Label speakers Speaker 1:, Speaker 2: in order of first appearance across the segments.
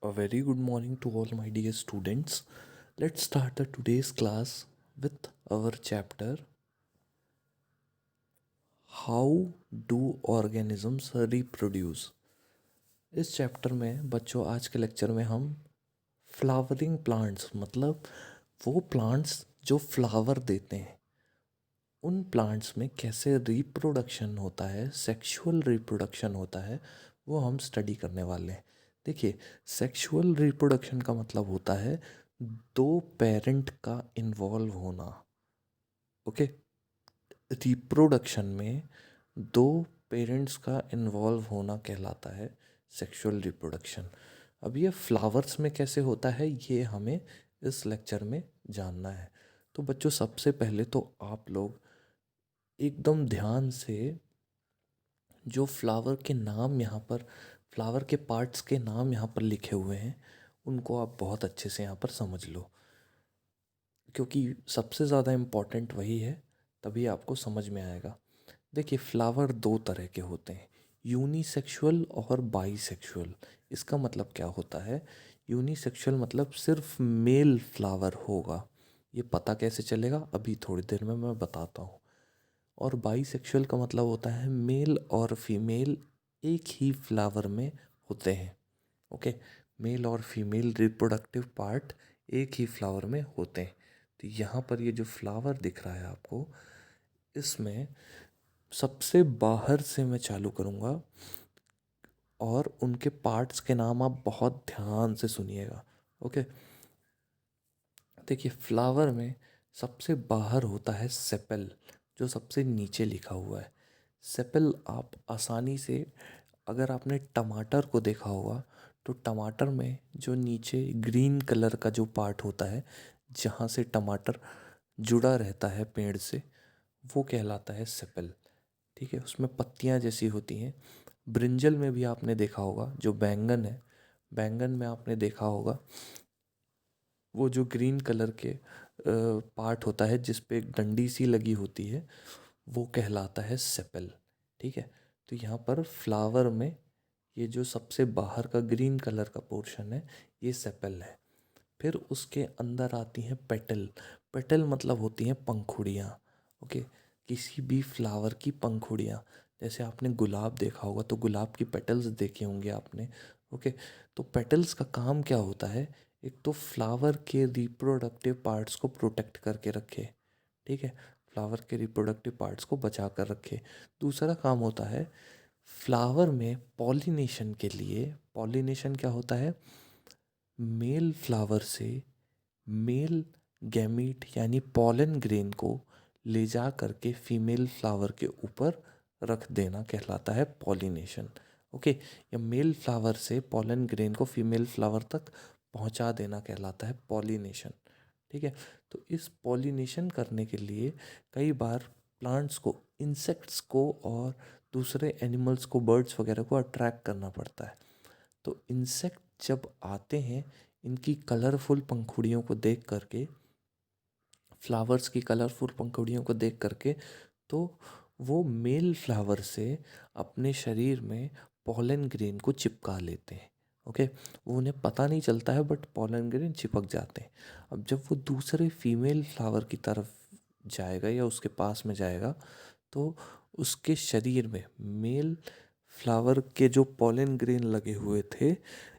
Speaker 1: A very good morning to all my dear students. Let's start the today's class with our chapter How do organisms reproduce? इस chapter में बच्चों आज के lecture में हम flowering plants मतलब वो प्लांट्स जो फ्लावर देते हैं उन प्लांट्स में कैसे रिप्रोडक्शन होता है, सेक्सुअल रिप्रोडक्शन होता है, वो हम स्टडी करने वाले हैं। देखिए, सेक्सुअल रिप्रोडक्शन का मतलब होता है दो पेरेंट का इन्वॉल्व होना। ओके, रिप्रोडक्शन में दो पेरेंट्स का इन्वॉल्व होना कहलाता है सेक्सुअल रिप्रोडक्शन। अब ये फ्लावर्स में कैसे होता है ये हमें इस लेक्चर में जानना है। तो बच्चों, सबसे पहले तो आप लोग एकदम ध्यान से जो फ्लावर के नाम यहाँ पर, फ्लावर के पार्ट्स के नाम यहाँ पर लिखे हुए हैं उनको आप बहुत अच्छे से यहाँ पर समझ लो, क्योंकि सबसे ज़्यादा इम्पॉर्टेंट वही है, तभी आपको समझ में आएगा। देखिए, फ्लावर दो तरह के होते हैं, यूनिसेक्सुअल और बाईसेक्सुअल। इसका मतलब क्या होता है? यूनिसेक्सुअल मतलब सिर्फ मेल फ्लावर होगा। ये पता कैसे चलेगा, अभी थोड़ी देर में मैं बताता हूँ। और बाईसेक्सुअल का मतलब होता है मेल और फीमेल एक ही फ्लावर में होते हैं। ओके, मेल और फीमेल रिप्रोडक्टिव पार्ट एक ही फ्लावर में होते हैं। तो यहाँ पर ये जो फ्लावर दिख रहा है आपको, इसमें सबसे बाहर से मैं चालू करूँगा और उनके पार्ट्स के नाम आप बहुत ध्यान से सुनिएगा। ओके, देखिए, फ्लावर में सबसे बाहर होता है सेपल, जो सबसे नीचे लिखा हुआ है। सेपल आप आसानी से, अगर आपने टमाटर को देखा होगा तो टमाटर में जो नीचे ग्रीन कलर का जो पार्ट होता है जहाँ से टमाटर जुड़ा रहता है पेड़ से, वो कहलाता है सेपल। ठीक है, उसमें पत्तियाँ जैसी होती हैं। ब्रिंजल में भी आपने देखा होगा, जो बैंगन है, बैंगन में आपने देखा होगा वो जो ग्रीन कलर के पार्ट होता है जिस पे एक डंडी सी लगी होती है, वो कहलाता है सेपल। ठीक है, तो यहाँ पर फ्लावर में ये जो सबसे बाहर का ग्रीन कलर का पोर्शन है ये सेपल है। फिर उसके अंदर आती हैं पेटल। पेटल मतलब होती हैं पंखुड़ियाँ। ओके, किसी भी फ्लावर की पंखुड़ियाँ, जैसे आपने गुलाब देखा होगा तो गुलाब की पेटल्स देखे होंगे आपने। ओके, तो पेटल्स का काम क्या होता है? एक तो फ्लावर के रिप्रोडक्टिव पार्ट्स को प्रोटेक्ट करके रखे। ठीक है, फ्लावर के रिप्रोडक्टिव पार्ट्स को बचा कर रखे। दूसरा काम होता है फ्लावर में पॉलिनेशन के लिए। पॉलिनेशन क्या होता है? मेल फ्लावर से मेल गैमीट यानी पॉलन ग्रेन को ले जा करके फीमेल फ्लावर के ऊपर रख देना कहलाता है पॉलिनेशन। ओके, या मेल फ्लावर से पॉलन ग्रेन को फीमेल फ्लावर तक पहुंचा देना कहलाता है पॉलिनेशन। ठीक है, तो इस पॉलिनेशन करने के लिए कई बार प्लांट्स को, इंसेक्ट्स को और दूसरे एनिमल्स को, बर्ड्स वगैरह को अट्रैक्ट करना पड़ता है। तो इंसेक्ट जब आते हैं, इनकी कलरफुल पंखुड़ियों को देख करके, फ्लावर्स की कलरफुल पंखुड़ियों को देख करके, तो वो मेल फ्लावर से अपने शरीर में पॉलन ग्रेन को चिपका लेते हैं। ओके, वो उन्हें पता नहीं चलता है बट पॉलन ग्रेन चिपक जाते हैं। अब जब वो दूसरे फीमेल फ्लावर की तरफ जाएगा या उसके पास में जाएगा, तो उसके शरीर में मेल फ्लावर के जो पॉलन ग्रेन लगे हुए थे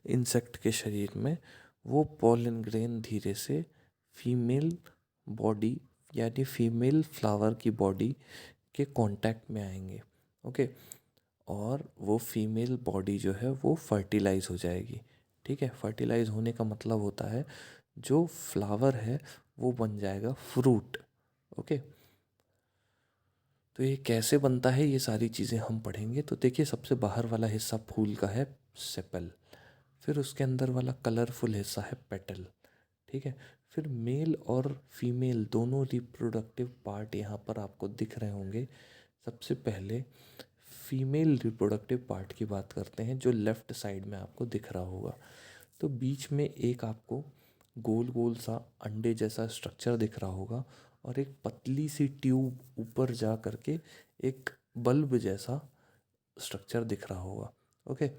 Speaker 1: इंसेक्ट के शरीर में, वो पॉलन ग्रेन धीरे से फीमेल बॉडी यानी फीमेल फ्लावर की बॉडी के कांटेक्ट में आएंगे। ओके, और वो फीमेल बॉडी जो है वो फर्टिलाइज हो जाएगी। ठीक है, फर्टिलाइज होने का मतलब होता है जो फ्लावर है वो बन जाएगा फ्रूट। ओके, तो ये कैसे बनता है ये सारी चीज़ें हम पढ़ेंगे। तो देखिए, सबसे बाहर वाला हिस्सा फूल का है सेपल, फिर उसके अंदर वाला कलरफुल हिस्सा है पेटल। ठीक है, फिर मेल और फीमेल दोनों रिप्रोडक्टिव पार्ट यहाँ पर आपको दिख रहे होंगे। सबसे पहले फीमेल रिप्रोडक्टिव पार्ट की बात करते हैं, जो लेफ्ट साइड में आपको दिख रहा होगा। तो बीच में एक आपको गोल गोल सा अंडे जैसा स्ट्रक्चर दिख रहा होगा और एक पतली सी ट्यूब ऊपर जा करके एक बल्ब जैसा स्ट्रक्चर दिख रहा होगा। ओके,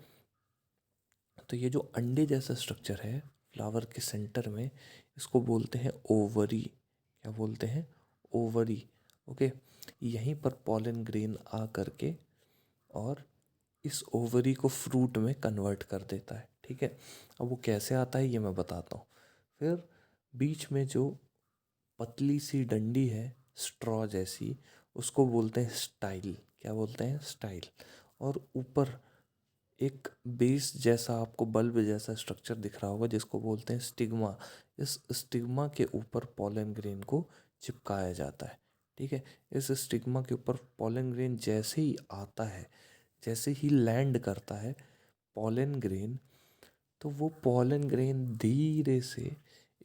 Speaker 1: तो ये जो अंडे जैसा स्ट्रक्चर है फ्लावर के सेंटर में, इसको बोलते हैं ओवरी। क्या बोलते हैं? ओवरी। ओके। यहीं पर पॉलन ग्रेन आ करके और इस ओवरी को फ्रूट में कन्वर्ट कर देता है। ठीक है, अब वो कैसे आता है ये मैं बताता हूँ। फिर बीच में जो पतली सी डंडी है स्ट्रॉ जैसी, उसको बोलते हैं स्टाइल। क्या बोलते हैं? स्टाइल। और ऊपर एक बेस जैसा आपको बल्ब जैसा स्ट्रक्चर दिख रहा होगा जिसको बोलते हैं स्टिग्मा। इस स्टिग्मा के ऊपर पॉलन ग्रेन को चिपकाया जाता है। ठीक है, इस स्टिग्मा के ऊपर पॉलन ग्रेन जैसे ही आता है, जैसे ही लैंड करता है पॉलन ग्रेन, तो वो पॉलन ग्रेन धीरे से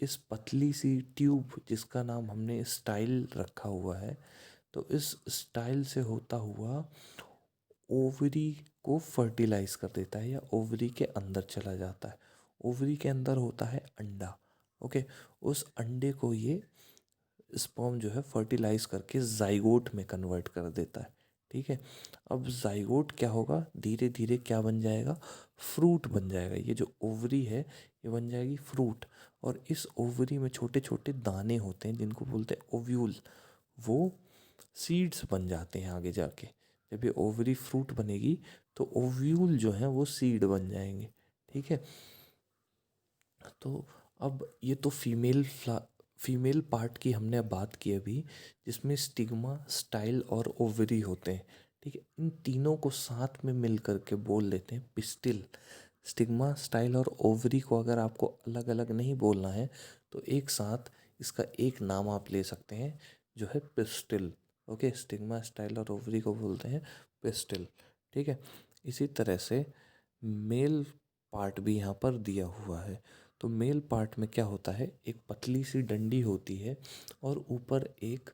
Speaker 1: इस पतली सी ट्यूब जिसका नाम हमने स्टाइल रखा हुआ है, तो इस स्टाइल से होता हुआ ओवरी को फर्टिलाइज कर देता है या ओवरी के अंदर चला जाता है। ओवरी के अंदर होता है अंडा। ओके, उस अंडे को ये स्पर्म जो है फर्टिलाइज करके जाइगोट में कन्वर्ट कर देता है। ठीक है, अब जाइगोट क्या होगा? धीरे धीरे क्या बन जाएगा? फ्रूट बन जाएगा। ये जो ओवरी है ये बन जाएगी फ्रूट। और इस ओवरी में छोटे छोटे दाने होते हैं जिनको बोलते हैं ओव्यूल। वो सीड्स बन जाते हैं आगे जाके। जब ये ओवरी फ्रूट बनेगी तो ओव्यूल जो है वो सीड बन जाएंगे। ठीक है, तो अब ये तो फीमेल पार्ट की हमने बात की अभी, जिसमें स्टिग्मा, स्टाइल और ओवरी होते हैं। ठीक है, इन तीनों को साथ में मिल करके बोल लेते हैं पिस्टिल। स्टिग्मा, स्टाइल और ओवरी को अगर आपको अलग अलग नहीं बोलना है तो एक साथ इसका एक नाम आप ले सकते हैं जो है पिस्टिल। ओके, स्टिग्मा, स्टाइल और ओवरी को बोलते हैं पिस्टिल। ठीक है, इसी तरह से मेल पार्ट भी यहाँ पर दिया हुआ है। तो मेल पार्ट में क्या होता है? एक पतली सी डंडी होती है और ऊपर एक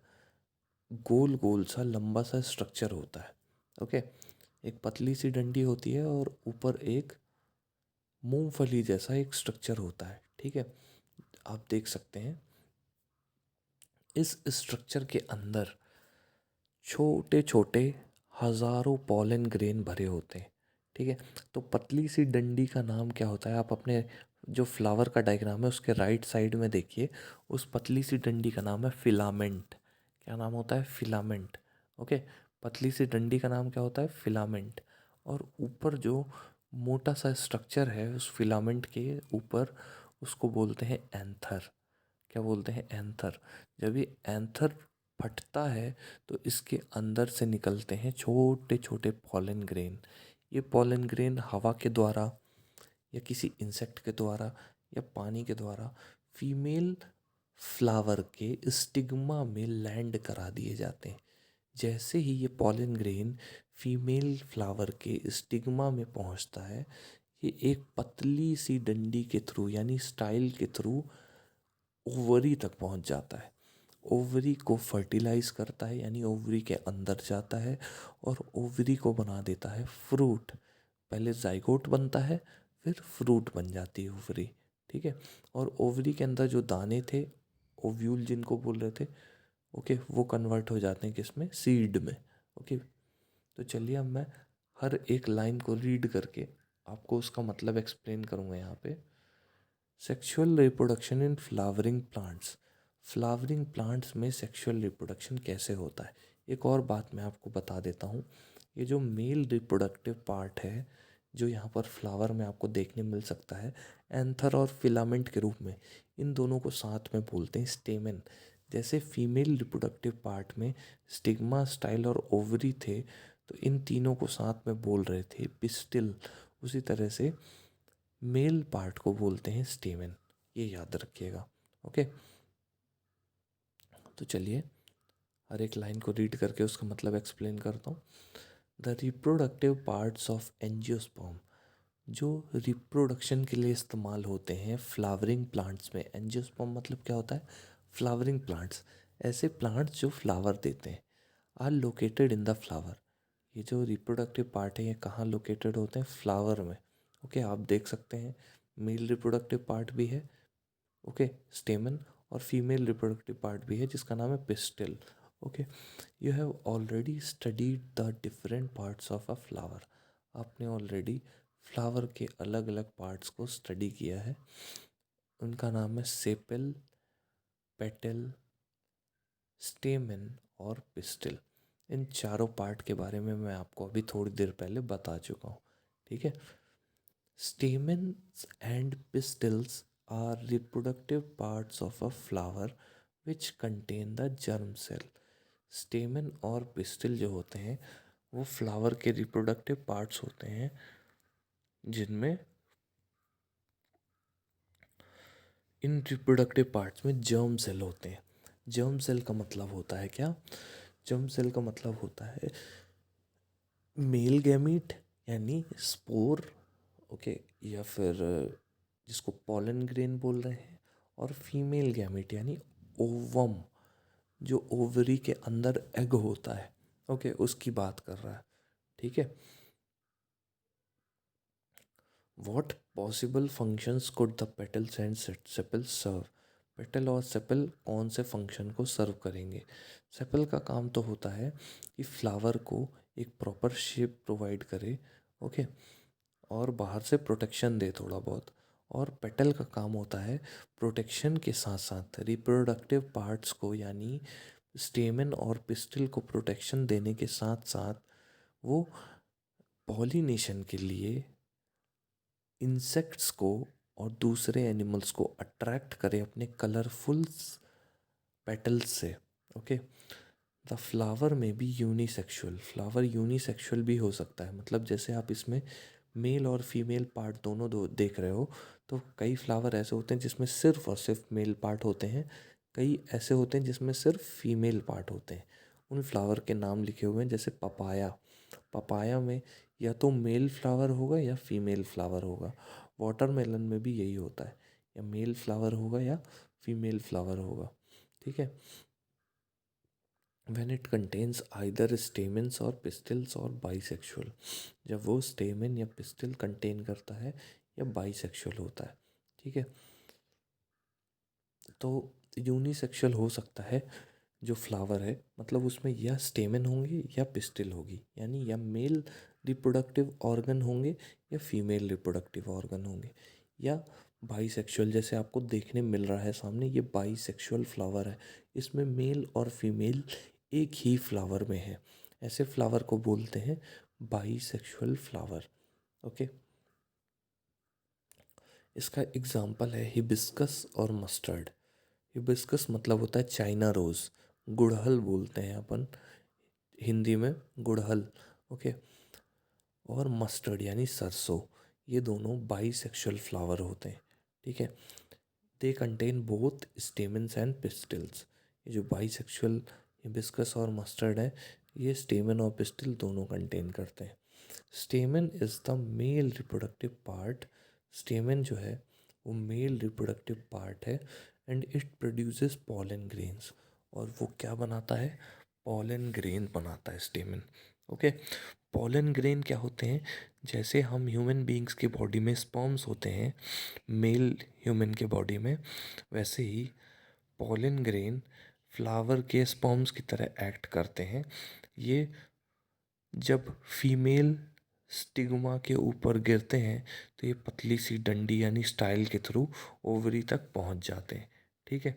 Speaker 1: गोल गोल सा लंबा सा स्ट्रक्चर होता है। ओके, एक पतली सी डंडी होती है और ऊपर एक मूंगफली जैसा एक स्ट्रक्चर होता है। ठीक है, आप देख सकते हैं इस स्ट्रक्चर के अंदर छोटे छोटे हजारों पॉलन ग्रेन भरे होते हैं। ठीक है, तो पतली सी डंडी का नाम क्या होता है? आप अपने जो फ्लावर का डायग्राम है उसके राइट साइड में देखिए, उस पतली सी डंडी का नाम है फिलामेंट। क्या नाम होता है? फिलामेंट। ओके, पतली सी डंडी का नाम क्या होता है? फिलामेंट। और ऊपर जो मोटा सा स्ट्रक्चर है उस फिलामेंट के ऊपर, उसको बोलते हैं एंथर। क्या बोलते हैं? एंथर। जब ये एंथर फटता है तो इसके अंदर से निकलते हैं छोटे छोटे पॉलन ग्रेन। ये पॉलन ग्रेन हवा के द्वारा या किसी इंसेक्ट के द्वारा या पानी के द्वारा फीमेल फ्लावर के स्टिग्मा में लैंड करा दिए जाते हैं। जैसे ही ये पॉलन ग्रेन फीमेल फ्लावर के स्टिग्मा में पहुंचता है, ये एक पतली सी डंडी के थ्रू यानी स्टाइल के थ्रू ओवरी तक पहुंच जाता है। ओवरी को फर्टिलाइज करता है यानी ओवरी के अंदर जाता है और ओवरी को बना देता है फ्रूट। पहले जाइगोट बनता है, फिर फ्रूट बन जाती है ओवरी। ठीक है, और ओवरी के अंदर जो दाने थे, ओव्यूल जिनको बोल रहे थे, ओके, वो कन्वर्ट हो जाते हैं किसमें? सीड में। ओके, तो चलिए अब मैं हर एक लाइन को रीड करके आपको उसका मतलब एक्सप्लेन करूँगा यहाँ पे। Sexual reproduction in flowering plants. Flowering plants में सेक्सुअल रिप्रोडक्शन कैसे होता है? एक और बात मैं आपको बता देता हूँ। ये जो मेल रिप्रोडक्टिव पार्ट है जो यहाँ पर फ्लावर में आपको देखने मिल सकता है एंथर और फिलामेंट के रूप में, इन दोनों को साथ में बोलते हैं स्टेमेन। जैसे फीमेल रिप्रोडक्टिव पार्ट में स्टिग्मा, स्टाइल और ओवरी थे, तो इन तीनों को साथ में बोल रहे थे पिस्टिल। उसी तरह से मेल पार्ट को बोलते हैं स्टेमेन। ये याद रखिएगा। ओके, तो चलिए हर एक लाइन को रीड करके उसका मतलब एक्सप्लेन करता हूँ। The reproductive parts of angiosperm, जो रिप्रोडक्शन के लिए इस्तेमाल होते हैं फ्लावरिंग प्लांट्स में। एंजियोस्पर्म मतलब क्या होता है? फ्लावरिंग प्लांट्स, ऐसे प्लांट्स जो फ्लावर देते हैं, are located in the flower. ये जो रिप्रोडक्टिव पार्ट है ये कहाँ लोकेटेड होते हैं? फ्लावर में। ओके, आप देख सकते हैं मेल रिप्रोडक्टिव पार्ट भी है, ओके, स्टेमन, और फीमेल रिप्रोडक्टिव पार्ट भी है जिसका नाम है pistil. Okay, you have already studied the different parts of a flower. आपने ऑलरेडी फ्लावर के अलग अलग पार्ट्स को स्टडी किया है। उनका नाम है सेपल, पेटल, स्टेमन और पिस्टिल। इन चारों पार्ट के बारे में मैं आपको अभी थोड़ी देर पहले बता चुका हूँ। ठीक है। Stamens and pistils are reproductive parts of a flower which contain the germ cell. स्टेमन और पिस्टिल जो होते हैं वो फ्लावर के रिप्रोडक्टिव पार्ट्स होते हैं जिनमें इन रिप्रोडक्टिव पार्ट्स में जर्म सेल होते हैं। जर्म सेल का मतलब होता है क्या? जर्म सेल का मतलब होता है मेल गैमीट यानी स्पोर, ओके, या फिर जिसको पॉलन ग्रेन बोल रहे हैं, और फीमेल गैमीट यानी ओवम, जो ओवरी के अंदर एग होता है, ओके, उसकी बात कर रहा है। ठीक है। What possible functions could the petals and sepals serve? Petal और सेपल कौन से फंक्शन को सर्व करेंगे? सेपल का काम तो होता है कि फ्लावर को एक प्रॉपर शेप प्रोवाइड करे, ओके, और बाहर से प्रोटेक्शन दे थोड़ा बहुत। और पेटल का काम होता है प्रोटेक्शन के साथ साथ रिप्रोडक्टिव पार्ट्स को यानी स्टेमन और पिस्टिल को प्रोटेक्शन देने के साथ साथ वो पॉलिनेशन के लिए इंसेक्ट्स को और दूसरे एनिमल्स को अट्रैक्ट करे अपने कलरफुल पेटल्स से। ओके। द फ्लावर में बी यूनिसेक्सुअल, फ्लावर यूनिसेक्सुअल भी हो सकता है। मतलब जैसे आप इसमें मेल और फीमेल पार्ट दोनों देख रहे हो, तो कई फ्लावर ऐसे होते हैं जिसमें सिर्फ और सिर्फ मेल पार्ट होते हैं, कई ऐसे होते हैं जिसमें सिर्फ फीमेल पार्ट होते हैं। उन फ्लावर के नाम लिखे हुए हैं, जैसे पपाया। पपाया में या तो मेल फ्लावर होगा या फीमेल फ्लावर होगा। वाटरमेलन में भी यही होता है, या मेल फ्लावर होगा या फीमेल फ्लावर होगा। ठीक है। when it contains either stamens or pistils or bisexual, जब वो स्टेमन या पिस्टिल कंटेन करता है या बाइसेक्सुअल होता है। ठीक है। तो यूनिसेक्सुअल हो सकता है जो फ्लावर है, मतलब उसमें या स्टेमन होंगे या पिस्टिल होगी, यानी या मेल रिप्रोडक्टिव ऑर्गन होंगे या फीमेल रिप्रोडक्टिव ऑर्गन होंगे, या बाइसेक्सुअल, जैसे आपको देखने मिल रहा है सामने, ये बाइसेक्सुअल फ्लावर है, इसमें मेल और फीमेल एक ही फ्लावर में है। ऐसे फ्लावर को बोलते हैं बाइसेक्सुअल फ्लावर। ओके। इसका एग्जाम्पल है हिबिस्कस और मस्टर्ड। हिबिस्कस मतलब होता है चाइना रोज़, गुड़हल बोलते हैं अपन हिंदी में, गुड़हल। ओके। और मस्टर्ड यानी सरसों, ये दोनों बाइसेक्सुअल फ्लावर होते हैं। ठीक है। They contain both stamens and pistils. ये जो बाइसेक्सुअल हिबिस्कस और मस्टर्ड है, ये स्टेमन और पिस्टिल दोनों कंटेन करते हैं। स्टेमन is the male reproductive part. स्टेमन जो है वो मेल रिप्रोडक्टिव पार्ट है, and it produces pollen grains. और वो क्या बनाता है? पॉलन ग्रेन बनाता है स्टेमन। ओके। पॉलन ग्रेन क्या होते हैं? जैसे हम ह्यूमन बीइंग्स की बॉडी में स्पर्म्स होते हैं मेल ह्यूमन के बॉडी में, वैसे ही पॉलन ग्रेन फ्लावर के स्पर्म्स की तरह एक्ट करते हैं। ये जब फीमेल स्टिग्मा के ऊपर गिरते हैं तो ये पतली सी डंडी यानी स्टाइल के थ्रू ओवरी तक पहुंच जाते हैं। ठीक है।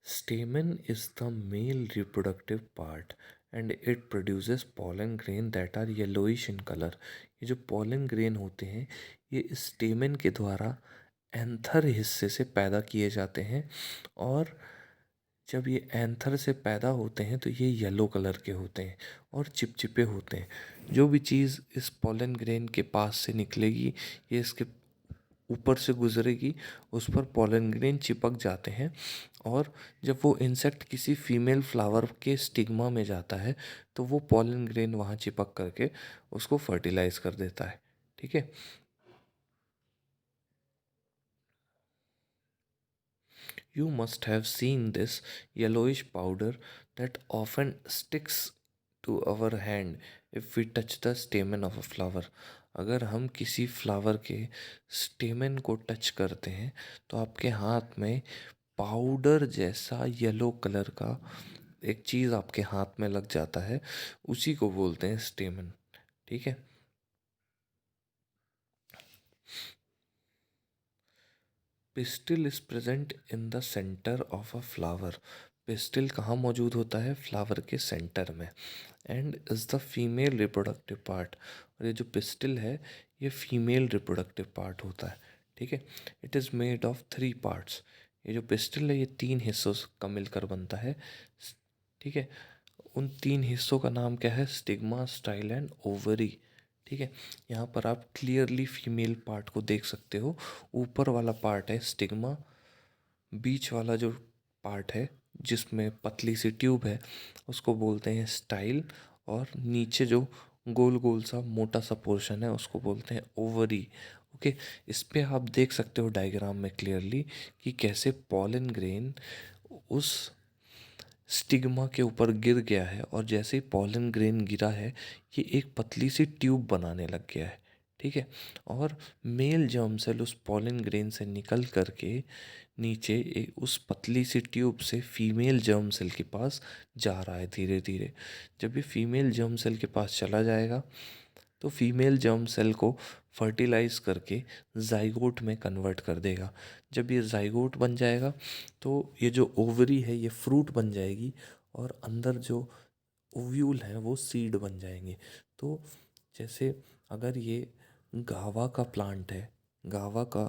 Speaker 1: Stamen is the male reproductive part and it produces pollen grain that are yellowish in color. ये जो pollen grain होते हैं ये स्टेमन के द्वारा एंथर हिस्से से पैदा किए जाते हैं, और जब ये एंथर से पैदा होते हैं तो ये येलो कलर के होते हैं और चिपचिपे होते हैं। जो भी चीज़ इस पोलन ग्रेन के पास से निकलेगी, ये इसके ऊपर से गुजरेगी, उस पर पोलन ग्रेन चिपक जाते हैं, और जब वो इंसेक्ट किसी फीमेल फ्लावर के स्टिग्मा में जाता है तो वो पोलन ग्रेन वहाँ चिपक करके उसको फर्टिलाइज कर देता है। ठीक है। You must have seen this yellowish powder that often sticks to our hand if we touch the stamen of a flower. अगर हम किसी फ्लावर के स्टेमन को टच करते हैं तो आपके हाथ में पाउडर जैसा येलो कलर का एक चीज़ आपके हाथ में लग जाता है, उसी को बोलते हैं स्टेमन। ठीक है। Pistil is present in the centre of a flower. Pistil कहाँ मौजूद होता है? फ्लावर के सेंटर में। And is the female reproductive part. और ये जो पिस्टिल है, ये फीमेल रिप्रोडक्टिव पार्ट होता है। ठीक है। It is made of 3 parts. ये जो पिस्टिल है, ये 3 हिस्सों का मिलकर बनता है। ठीक है। उन 3 हिस्सों का नाम क्या है? Stigma, style and ovary. ठीक है। यहाँ पर आप क्लियरली फीमेल पार्ट को देख सकते हो। ऊपर वाला पार्ट है स्टिग्मा, बीच वाला जो पार्ट है जिसमें पतली सी ट्यूब है उसको बोलते हैं स्टाइल, और नीचे जो गोल गोल सा मोटा सा पोर्शन है उसको बोलते हैं ओवरी। ओके। इस पे आप देख सकते हो डायग्राम में क्लियरली कि कैसे पॉलन ग्रेन उस स्टिग्मा के ऊपर गिर गया है, और जैसे ही पॉलन ग्रेन गिरा है, ये एक पतली सी ट्यूब बनाने लग गया है। ठीक है। और मेल जर्म सेल उस पॉलन ग्रेन से निकल करके नीचे उस पतली सी ट्यूब से फीमेल जर्म सेल के पास जा रहा है धीरे धीरे। जब ये फीमेल जर्म सेल के पास चला जाएगा तो फीमेल जर्म सेल को फर्टिलाइज करके जाइगोट में कन्वर्ट कर देगा। जब ये जाइगोट बन जाएगा तो ये जो ओवरी है ये फ्रूट बन जाएगी, और अंदर जो ओव्यूल हैं वो सीड बन जाएंगे। तो जैसे अगर ये गावा का प्लांट है, गावा का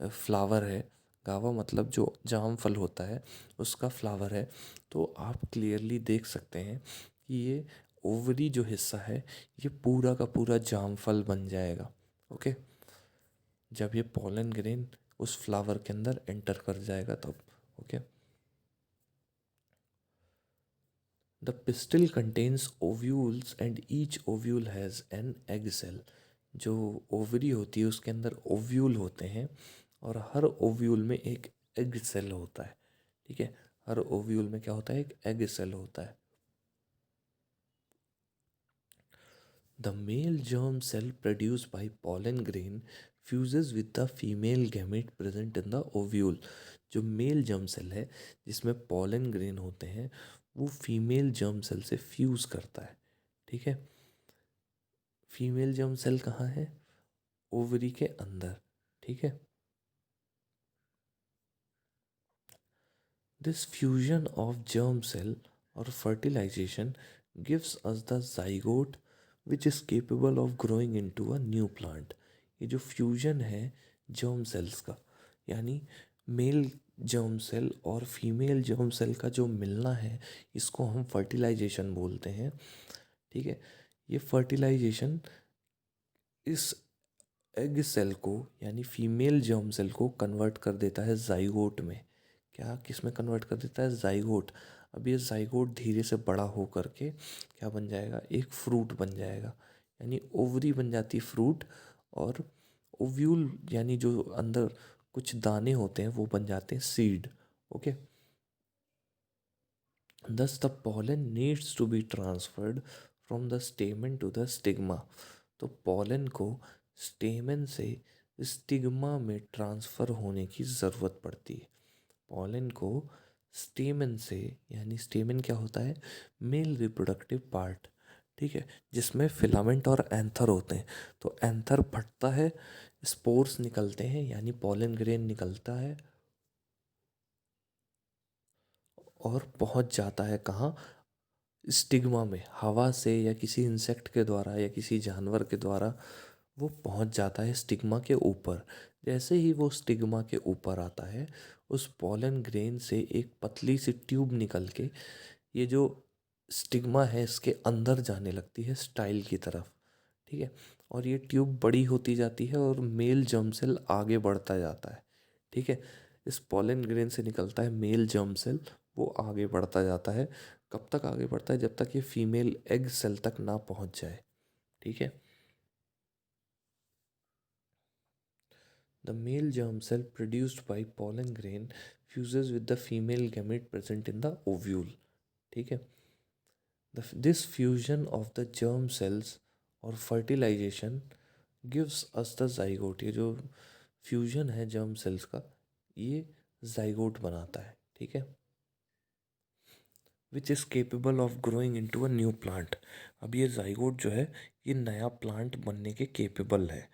Speaker 1: फ्लावर है, गावा मतलब जो जाम फल होता है उसका फ्लावर है, तो आप क्लियरली देख सकते हैं कि ये ओवरी जो हिस्सा है ये पूरा का पूरा जाम फल बन जाएगा। ओके। जब ये पॉलन ग्रेन उस फ्लावर के अंदर एंटर कर जाएगा तब। Okay. The pistil contains ovules and each ovule has an egg cell। जो ओवरी होती है उसके अंदर ओव्यूल होते हैं, और हर ओव्यूल में एक एग सेल होता है। ठीक है। हर ओव्यूल में क्या होता है? एक एग सेल होता है। The male germ cell produced by pollen grain fuses with the female gamete present in the ovule। जो मेल जर्म सेल है जिसमें पॉलन ग्रेन होते हैं वो फीमेल जर्म सेल से फ्यूज करता है। ठीक है। फीमेल जर्म सेल कहाँ है? ओवरी के अंदर। ठीक है। This fusion of germ cell or fertilization gives us the zygote which is capable of growing into a new plant। ये जो फ्यूजन है germ cells का, यानी मेल germ cell और फीमेल germ cell का जो मिलना है, इसको हम फर्टिलाइजेशन बोलते हैं। ठीक है। ये फर्टिलाइजेशन इस एग सेल को यानी फीमेल जर्म सेल को कन्वर्ट कर देता है जाइगोट में। क्या किस में कन्वर्ट कर देता है? जाइगोट। अब ये जाइगोट धीरे से बड़ा हो करके क्या बन जाएगा? एक फ्रूट बन जाएगा। यानी ओवरी बन जाती फ्रूट, और ओव्यूल यानी जो अंदर कुछ दाने होते हैं वो बन जाते हैं seed. Okay. Thus the pollen needs to be transferred from the stamen to the stigma। तो pollen को स्टेमन से स्टिग्मा में ट्रांसफ़र होने की ज़रूरत पड़ती है। pollen को स्टेमन से, यानी स्टेमन क्या होता है? Male reproductive part. ठीक है। जिसमें फिलामेंट और एंथर होते हैं। तो एंथर फटता है, स्पोर्स निकलते हैं यानी pollen ग्रेन निकलता है, और पहुंच जाता है कहाँ? स्टिग्मा में। हवा से या किसी इंसेक्ट के द्वारा या किसी जानवर के द्वारा वो पहुंच जाता है स्टिग्मा के ऊपर। जैसे ही वो स्टिग्मा के ऊपर आता है, उस पॉलन ग्रेन से एक पतली सी ट्यूब निकल के ये जो स्टिग्मा है इसके अंदर जाने लगती है स्टाइल की तरफ। ठीक है। और ये ट्यूब बड़ी होती जाती है और मेल जर्म सेल आगे बढ़ता जाता है। ठीक है। इस पॉलन ग्रेन से निकलता है मेल जर्म सेल, वो आगे बढ़ता जाता है। कब तक आगे बढ़ता है? जब तक ये फीमेल एग सेल तक ना पहुंच जाए। ठीक है। The male germ cell produced by pollen grain fuses with the female gamete present in the ovule। ठीक है। This fusion of the germ cells और fertilization gives us the zygote. ये जो फ्यूजन है germ cells का, ये zygote बनाता है। ठीक है। Which is capable of growing into a new plant. अब ये जाइगोट जो है ये नया प्लांट बनने के केपेबल है।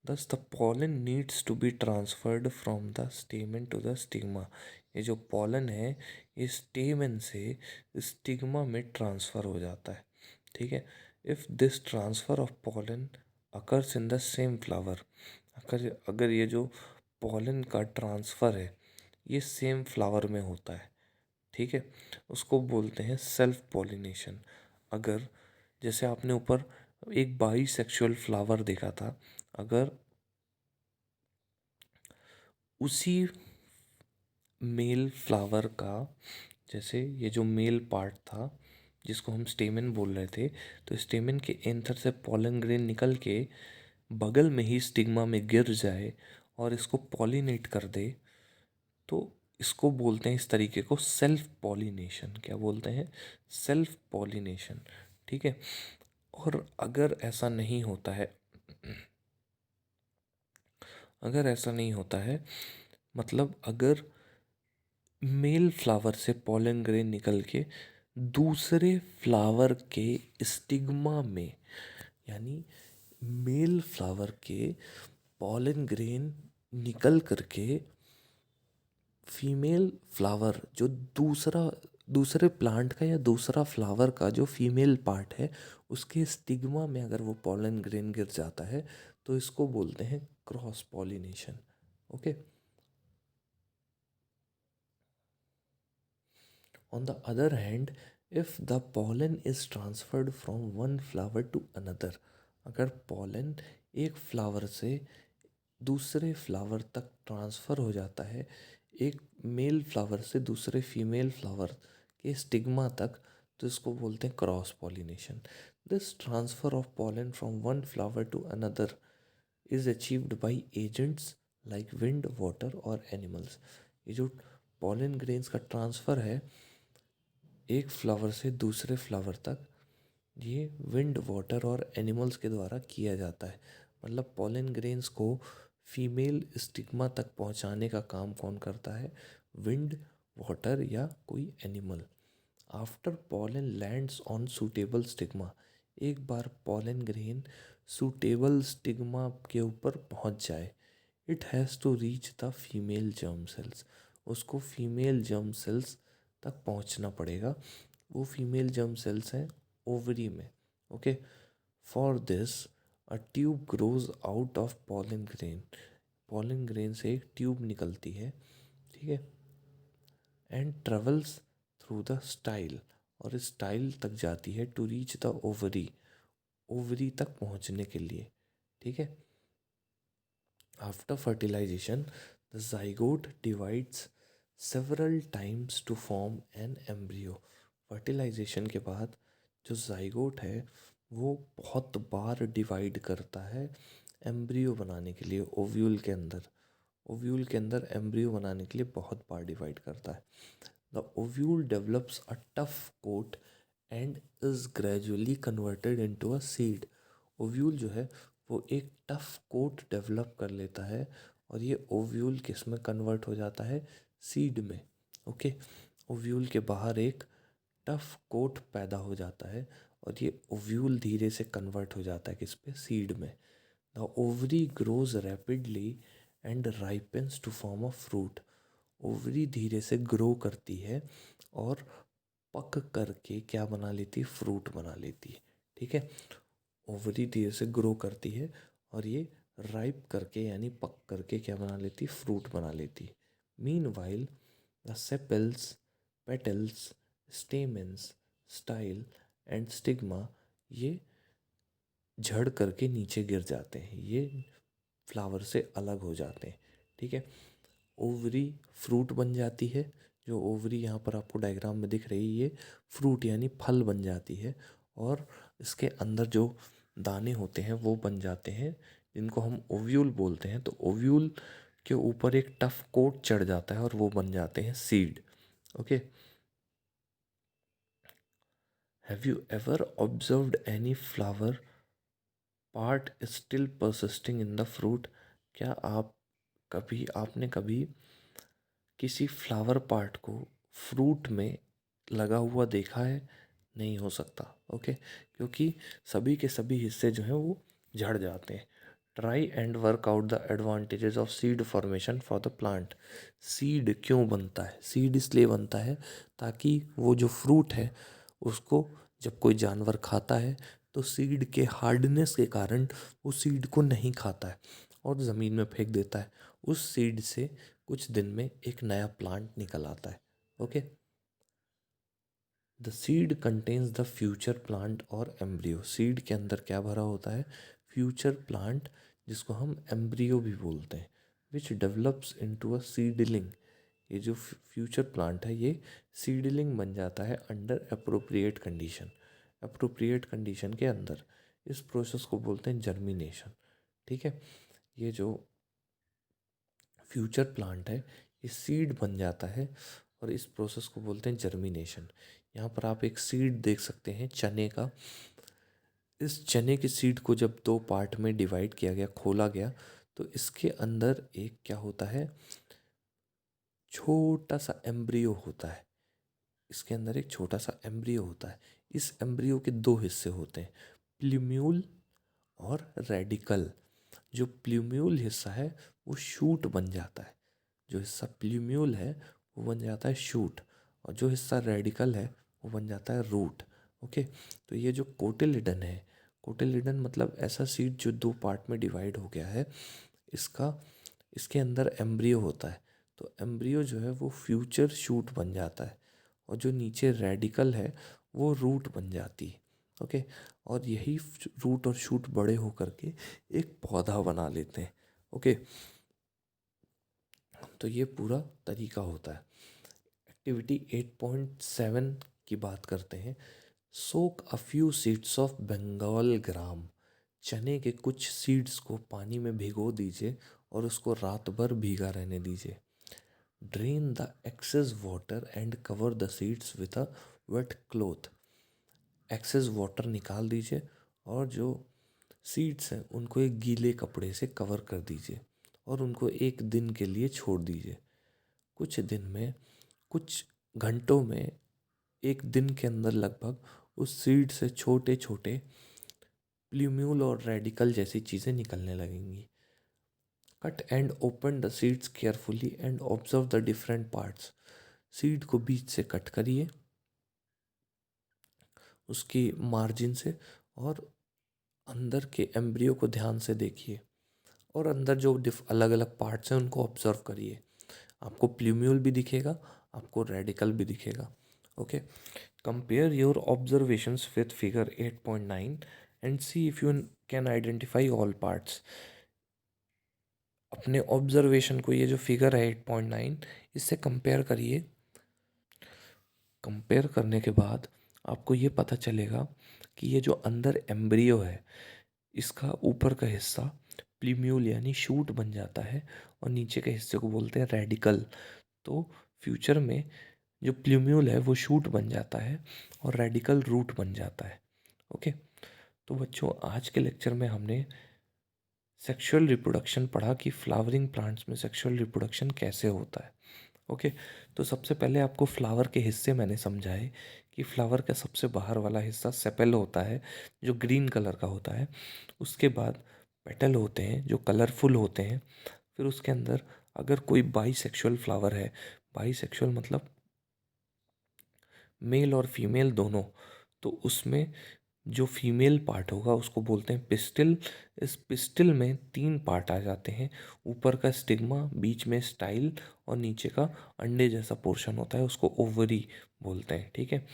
Speaker 1: Thus the pollen needs to be transferred from the stamen to the stigma. ये जो पॉलन है ये स्टेमन से स्टिग्मा में ट्रांसफ़र हो जाता है। ठीक है। If this transfer of pollen occurs in the same flower, अगर अगर ये जो पॉलन का ट्रांसफ़र है ये सेम फ्लावर में होता है, ठीक है, उसको बोलते हैं सेल्फ पॉलिनेशन। अगर जैसे आपने ऊपर एक बाई सेक्सुअल फ्लावर देखा था, अगर उसी मेल फ्लावर का, जैसे ये जो मेल पार्ट था जिसको हम स्टेमन बोल रहे थे, तो स्टेमन के एंथर से पॉलन ग्रेन निकल के बगल में ही स्टिग्मा में गिर जाए और इसको पॉलिनेट कर दे, तो इसको बोलते हैं, इस तरीके को सेल्फ पॉलिनेशन। क्या बोलते हैं? Self pollination. ठीक है। और अगर ऐसा नहीं होता है, अगर ऐसा नहीं होता है, मतलब अगर मेल फ्लावर से पॉलन ग्रेन निकल के दूसरे फ्लावर के स्टिग्मा में, यानी मेल फ्लावर के पॉलन ग्रेन निकल करके फीमेल फ्लावर जो दूसरे प्लांट का या दूसरा फ्लावर का जो फीमेल पार्ट है उसके स्टिग्मा में अगर वो पॉलन ग्रेन गिर जाता है तो इसको बोलते हैं cross pollination. Okay. On the other hand, if the pollen is transferred from one flower to another, अगर pollen एक फ्लावर से दूसरे फ्लावर तक ट्रांसफ़र हो जाता है, एक मेल फ्लावर से दूसरे फीमेल फ्लावर के स्टिग्मा तक, तो इसको बोलते हैं cross pollination. This transfer of pollen from one flower to another is achieved by agents like wind, water और एनिमल्स। ये जो पॉलन ग्रेन्स का ट्रांसफ़र है एक फ्लावर से दूसरे फ्लावर तक, ये विंड, वाटर और एनिमल्स के द्वारा किया जाता है। मतलब पॉलन ग्रेन्स को फीमेल स्टिग्मा तक पहुंचाने का काम कौन करता है? विंड, वाटर या कोई animal. After pollen lands on suitable stigma, एक बार पॉलन ग्रेन सूटेबल स्टिग्मा के ऊपर पहुंच जाए, it has to reach the female germ cells, उसको फीमेल जर्म सेल्स तक पहुंचना पड़ेगा। वो फीमेल जर्म सेल्स हैं ओवरी में। Okay. For this a tube grows out of pollen grain, pollen grain से एक ट्यूब निकलती है, ठीक है, and travels through the style, और इस स्टाइल तक जाती है to reach the ovary, ovary तक पहुंचने के लिए। ठीक है। After fertilization the zygote divides several times to form an embryo। Fertilization के बाद जो जाइगोट है वो बहुत बार डिवाइड करता है एम्ब्रियो बनाने के लिए। ओव्यूल के अंदर, ओव्यूल के अंदर एम्ब्रियो बनाने के लिए बहुत बार डिवाइड करता है। The ovule develops a tough coat and is gradually converted into a seed. Ovule जो है वो एक टफ कोट डेवलप कर लेता है और ये ओव्यूल किस में कन्वर्ट हो जाता है? सीड में। ओके। ओव्यूल के बाहर एक टफ कोट पैदा हो जाता है और ये ओव्यूल धीरे से कन्वर्ट हो जाता है किस पे? सीड में। The ovary grows rapidly and ripens to form a fruit. Ovary धीरे से ग्रो करती है और पक करके क्या बना लेती है? फ्रूट बना लेती है। ठीक है। ओवरी धीरे से ग्रो करती है और ये राइप करके यानी पक करके क्या बना लेती है? फ्रूट बना लेती है। Mean while the sepals, petals, stamens, style and stigma ये झड़ करके नीचे गिर जाते हैं, ये फ्लावर से अलग हो जाते हैं। ठीक है। ओवरी फ्रूट बन जाती है, जो ओवरी यहाँ पर आपको डायग्राम में दिख रही है ये फ्रूट यानी फल बन जाती है, और इसके अंदर जो दाने होते हैं वो बन जाते हैं जिनको हम ओव्यूल बोलते हैं। तो ओव्यूल के ऊपर एक टफ कोट चढ़ जाता है और वो बन जाते हैं seed. Okay. Have you ever observed any flower part still persisting in the fruit? क्या आपने कभी किसी फ्लावर पार्ट को फ्रूट में लगा हुआ देखा है? नहीं हो सकता। ओके, क्योंकि सभी के सभी हिस्से जो हैं वो झड़ जाते हैं। Try and work out the advantages of seed formation for the plant. Seed क्यों बनता है? सीड इसलिए बनता है ताकि वो जो फ्रूट है उसको जब कोई जानवर खाता है तो सीड के हार्डनेस के कारण वो सीड को नहीं खाता है और ज़मीन में फेंक देता है। उस सीड से कुछ दिन में एक नया प्लांट निकल आता है। Okay, the seed contains the future plant और एम्ब्रियो। सीड के अंदर क्या भरा होता है? फ्यूचर प्लांट, जिसको हम एम्ब्रियो भी बोलते हैं, which develops into a seedling. ये जो फ्यूचर प्लांट है ये सीडलिंग बन जाता है under appropriate condition. Appropriate condition के अंदर इस प्रोसेस को बोलते हैं जर्मिनेशन। ठीक है, ये जो फ्यूचर प्लांट है ये सीड बन जाता है और इस प्रोसेस को बोलते हैं जर्मिनेशन। यहाँ पर आप एक सीड देख सकते हैं चने का। इस चने के सीड को जब दो पार्ट में डिवाइड किया गया, खोला गया, तो इसके अंदर एक क्या होता है? छोटा सा एम्ब्रियो होता है। इसके अंदर एक छोटा सा एम्ब्रियो होता है। इस एम्ब्रियो के दो हिस्से होते हैं, प्ल्यूम्यूल और रेडिकल। जो प्ल्यूम्यूल हिस्सा है वो शूट बन जाता है। जो हिस्सा प्ल्यूम्यूल है वो बन जाता है शूट, और जो हिस्सा रेडिकल है वो बन जाता है रूट। ओके, तो ये जो कोटिलिडन है, कोटिलिडन मतलब ऐसा सीड जो दो पार्ट में डिवाइड हो गया है, इसका इसके अंदर एम्ब्रियो होता है। तो एम्ब्रियो जो है वो फ्यूचर शूट बन जाता है और जो नीचे रेडिकल है वो रूट बन जाती है। ओके, और यही रूट और शूट बड़े होकर के एक पौधा बना लेते हैं। ओके, तो ये पूरा तरीका होता है। एक्टिविटी 8.7 की बात करते हैं। Soak a few seeds of Bengal gram. चने के कुछ सीड्स को पानी में भिगो दीजिए और उसको रात भर भीगा रहने दीजिए। Drain the excess water and cover the seeds with a wet cloth. Excess water निकाल दीजिए और जो सीड्स हैं उनको एक गीले कपड़े से कवर कर दीजिए और उनको एक दिन के लिए छोड़ दीजिए। कुछ दिन में, कुछ घंटों में, एक दिन के अंदर लगभग उस सीड से छोटे छोटे प्ल्यूम्यूल और रेडिकल जैसी चीज़ें निकलने लगेंगी। Cut and open the seeds carefully and observe the different parts. Seed को बीच से कट करिए उसकी मार्जिन से, और अंदर के एम्ब्रियो को ध्यान से देखिए और अंदर जो अलग अलग पार्ट्स हैं उनको ऑब्जर्व करिए। आपको प्ल्यूम्यूल भी दिखेगा, आपको रेडिकल भी दिखेगा। Okay, compare your observations with figure 8.9 and see if you can identify all parts. अपने ऑब्जर्वेशन को, ये जो फिगर है 8.9, इससे कंपेयर करिए। कंपेयर करने के बाद आपको ये पता चलेगा कि ये जो अंदर एम्ब्रियो है इसका ऊपर का हिस्सा प्ल्यूम्यूल यानी शूट बन जाता है और नीचे के हिस्से को बोलते हैं रेडिकल। तो फ्यूचर में जो प्ल्यूम्यूल है वो शूट बन जाता है और रेडिकल रूट बन जाता है। ओके, तो बच्चों आज के लेक्चर में हमने सेक्सुअल रिप्रोडक्शन पढ़ा कि फ्लावरिंग प्लांट्स में सेक्सुअल रिप्रोडक्शन कैसे होता है। ओके, तो सबसे पहले आपको फ्लावर के हिस्से मैंने समझाए कि फ्लावर का सबसे बाहर वाला हिस्सा सेपेल होता है जो ग्रीन कलर का होता है। उसके बाद पेटल होते हैं जो कलरफुल होते हैं। फिर उसके अंदर अगर कोई बाईसेक्सुअल फ्लावर है, बाईसेक्सुअल मतलब मेल और फीमेल दोनों, तो उसमें जो फीमेल पार्ट होगा उसको बोलते हैं पिस्टिल। इस पिस्टिल में तीन पार्ट आ जाते हैं, ऊपर का स्टिग्मा, बीच में स्टाइल और नीचे का अंडे जैसा पोर्शन होता है, उसको ओवरी बोलते हैं। ठीक है,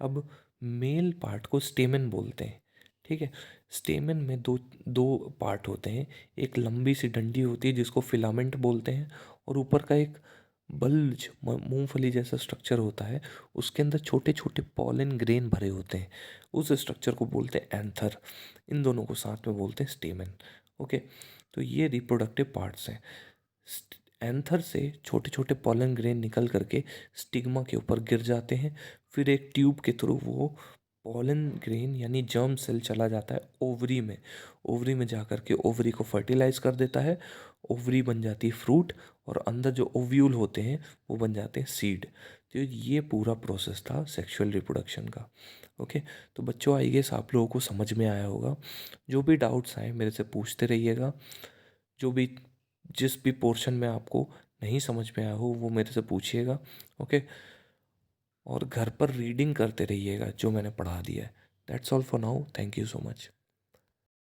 Speaker 1: अब मेल पार्ट को स्टेमेन बोलते हैं। ठीक है, स्टेमेन में दो दो पार्ट होते हैं, एक लंबी सी डंडी होती है जिसको फिलामेंट बोलते हैं, और ऊपर का एक बल्ज मूंगफली जैसा स्ट्रक्चर होता है, उसके अंदर छोटे छोटे पॉलन ग्रेन भरे होते हैं, उस स्ट्रक्चर को बोलते हैं एंथर। इन दोनों को साथ में बोलते हैं स्टेमेन। ओके, तो ये रिप्रोडक्टिव पार्ट्स हैं। एंथर से छोटे छोटे पॉलन ग्रेन निकल करके स्टिग्मा के ऊपर गिर जाते हैं, फिर एक ट्यूब के थ्रू वो पॉलन ग्रेन यानी जर्म सेल चला जाता है ओवरी में। ओवरी में जा कर के ओवरी को फर्टिलाइज कर देता है, ओवरी बन जाती है फ्रूट, और अंदर जो ओव्यूल होते हैं वो बन जाते हैं सीड। तो ये पूरा प्रोसेस था सेक्सुअल रिप्रोडक्शन का। ओके, तो बच्चों आई गेस आप लोगों को समझ में आया होगा। जो भी डाउट्स आए मेरे से पूछते रहिएगा। जो भी जिस भी पोर्शन में आपको नहीं समझ में आया हो वो मेरे से पूछिएगा। ओके, और घर पर रीडिंग करते रहिएगा जो मैंने पढ़ा दिया है। That's all for now, thank you so much.